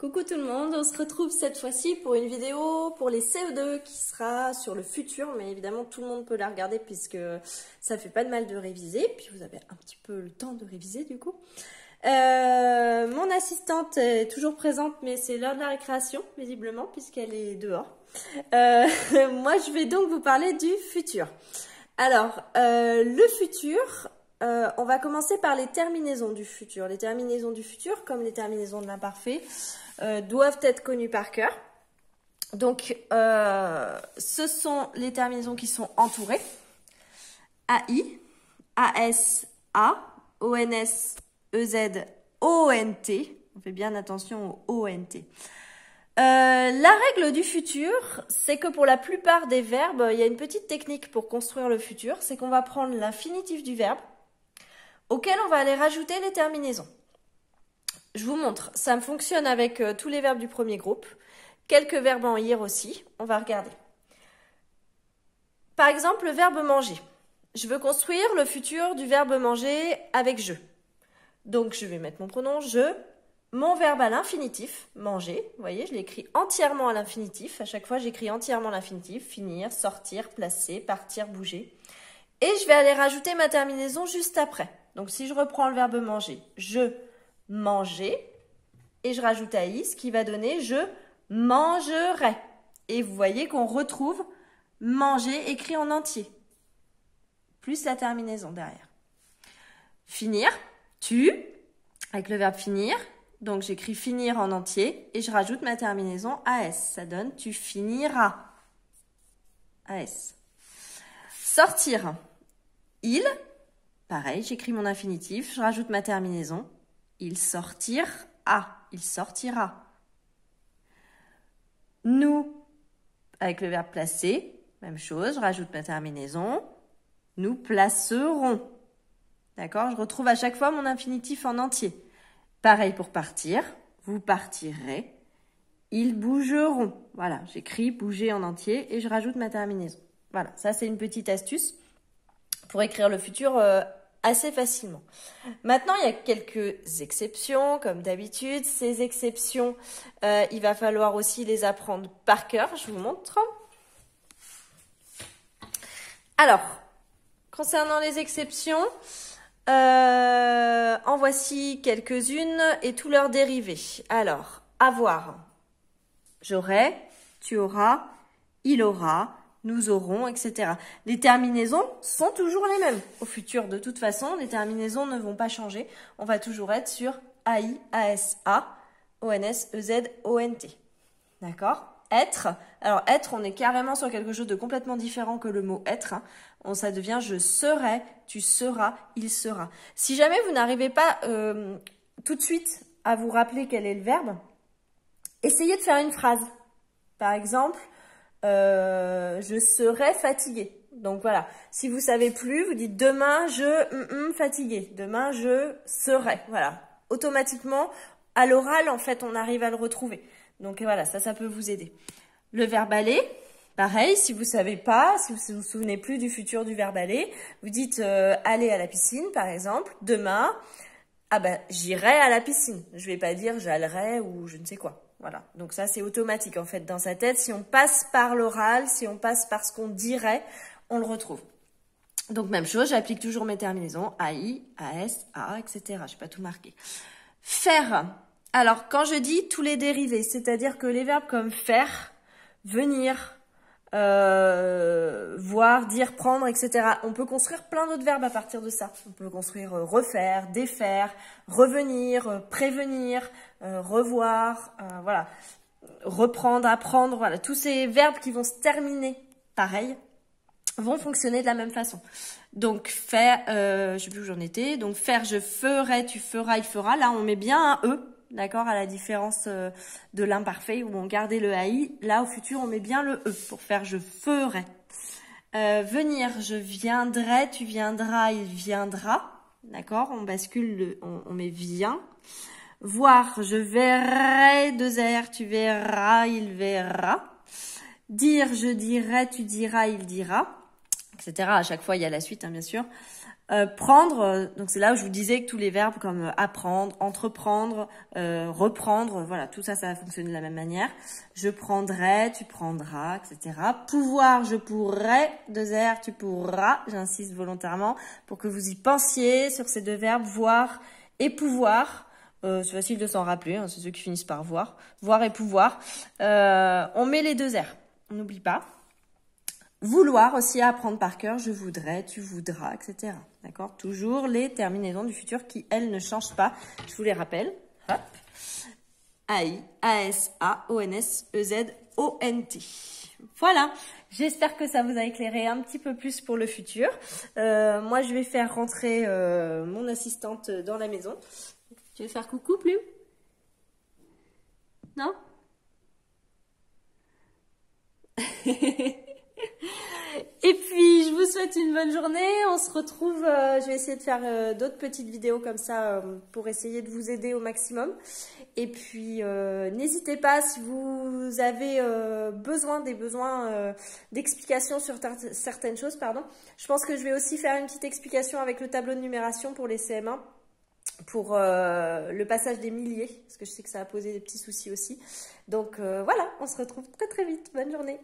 Coucou tout le monde, on se retrouve cette fois-ci pour une vidéo pour les CE2 qui sera sur le futur, mais évidemment tout le monde peut la regarder puisque ça fait pas de mal de réviser, puis vous avez un petit peu le temps de réviser du coup. Mon assistante est toujours présente, mais c'est l'heure de la récréation visiblement puisqu'elle est dehors. Moi je vais donc vous parler du futur. Alors, le futur... on va commencer par les terminaisons du futur. Les terminaisons du futur, comme les terminaisons de l'imparfait, doivent être connues par cœur. Donc, ce sont les terminaisons qui sont entourées. AI, AS, A, ONS, EZ, ONT. On fait bien attention au ONT. La règle du futur, c'est que pour la plupart des verbes, il y a une petite technique pour construire le futur. C'est qu'on va prendre l'infinitif du verbe, auquel on va aller rajouter les terminaisons. Je vous montre, ça fonctionne avec tous les verbes du premier groupe, quelques verbes en IR aussi, on va regarder. Par exemple, le verbe manger. Je veux construire le futur du verbe manger avec je. Donc je vais mettre mon pronom je, mon verbe à l'infinitif, manger, vous voyez, je l'écris entièrement à l'infinitif, à chaque fois j'écris entièrement l'infinitif, finir, sortir, placer, partir, bouger. Et je vais aller rajouter ma terminaison juste après. Donc, si je reprends le verbe manger, je mangeais, et je rajoute AI, ce qui va donner je mangerai. Et vous voyez qu'on retrouve manger écrit en entier, plus la terminaison derrière. Finir, tu, avec le verbe finir, donc j'écris finir en entier, et je rajoute ma terminaison AS. Ça donne tu finiras. AS. Sortir, il. Pareil, j'écris mon infinitif, je rajoute ma terminaison. Il sortira. Il sortira. Nous, avec le verbe placer, même chose, je rajoute ma terminaison. Nous placerons. D'accord? Je retrouve à chaque fois mon infinitif en entier. Pareil pour partir. Vous partirez. Ils bougeront. Voilà, j'écris bouger en entier et je rajoute ma terminaison. Voilà, ça c'est une petite astuce pour écrire le futur assez facilement. Maintenant, il y a quelques exceptions, comme d'habitude. Ces exceptions, il va falloir aussi les apprendre par cœur. Je vous montre. Alors, concernant les exceptions, en voici quelques-unes et tous leurs dérivés. Alors, avoir, j'aurai, tu auras, il aura, nous aurons, etc. Les terminaisons sont toujours les mêmes. Au futur, de toute façon, les terminaisons ne vont pas changer. On va toujours être sur AI, AS, A, ONS, EZ, ONT. D'accord? Être. Alors, être, on est carrément sur quelque chose de complètement différent que le mot être. Ça devient je serai, tu seras, il sera. Si jamais vous n'arrivez pas tout de suite à vous rappeler quel est le verbe, essayez de faire une phrase. Par exemple, je serai fatigué. Donc voilà, si vous savez plus, vous dites demain je fatigué. Demain je serai. Voilà, automatiquement à l'oral en fait on arrive à le retrouver. Donc voilà, ça peut vous aider. Le verbe aller, pareil, si vous savez pas, si vous vous souvenez plus du futur du verbe aller, vous dites aller à la piscine par exemple. Demain, ah ben j'irai à la piscine. Je vais pas dire j'allerai ou je ne sais quoi. Voilà, donc ça c'est automatique en fait dans sa tête. Si on passe par l'oral, si on passe par ce qu'on dirait, on le retrouve. Donc même chose, j'applique toujours mes terminaisons, AI, AS, A, etc. Je n'ai pas tout marqué. Faire. Alors quand je dis tous les dérivés, c'est-à-dire que les verbes comme faire, venir, voir, dire, prendre, etc. On peut construire plein d'autres verbes à partir de ça. On peut construire refaire, défaire, revenir, prévenir, revoir, voilà, reprendre, apprendre, voilà. Tous ces verbes qui vont se terminer pareil vont fonctionner de la même façon. Donc faire, je sais plus où j'en étais. Donc faire, je ferai, tu feras, il fera. Là, on met bien un E. D'accord, à la différence de l'imparfait où on gardait le AI. Là, au futur, on met bien le E pour faire je ferai. Venir, je viendrai, tu viendras, il viendra. D'accord, on bascule, on met vient. Voir, je verrai, 2 R, tu verras, il verra. Dire, je dirai, tu diras, il dira, etc. À chaque fois, il y a la suite, hein, bien sûr. Prendre, donc c'est là où je vous disais que tous les verbes comme apprendre, entreprendre, reprendre, voilà, tout ça, ça va fonctionner de la même manière. Je prendrai, tu prendras, etc. Pouvoir, je pourrais, 2 R, tu pourras, j'insiste volontairement pour que vous y pensiez sur ces 2 verbes, voir et pouvoir. C'est facile de s'en rappeler, hein, c'est ceux qui finissent par voir. Voir et pouvoir. On met les 2 R, on n'oublie pas. Vouloir aussi à apprendre par cœur, je voudrais, tu voudras, etc. D'accord? Toujours les terminaisons du futur qui, elles, ne changent pas. Je vous les rappelle. Hop. AI, ASA, ONS, EZ, ONT. Voilà. J'espère que ça vous a éclairé un petit peu plus pour le futur. Moi, je vais faire rentrer mon assistante dans la maison. Tu veux faire coucou, Plume? Non? Et puis, je vous souhaite une bonne journée. On se retrouve, je vais essayer de faire d'autres petites vidéos comme ça pour essayer de vous aider au maximum. Et puis, n'hésitez pas si vous avez besoin d'explications sur certaines choses, pardon. Je pense que je vais aussi faire une petite explication avec le tableau de numération pour les CM1. Pour le passage des milliers, parce que je sais que ça a posé des petits soucis aussi. Donc voilà, on se retrouve très très vite. Bonne journée.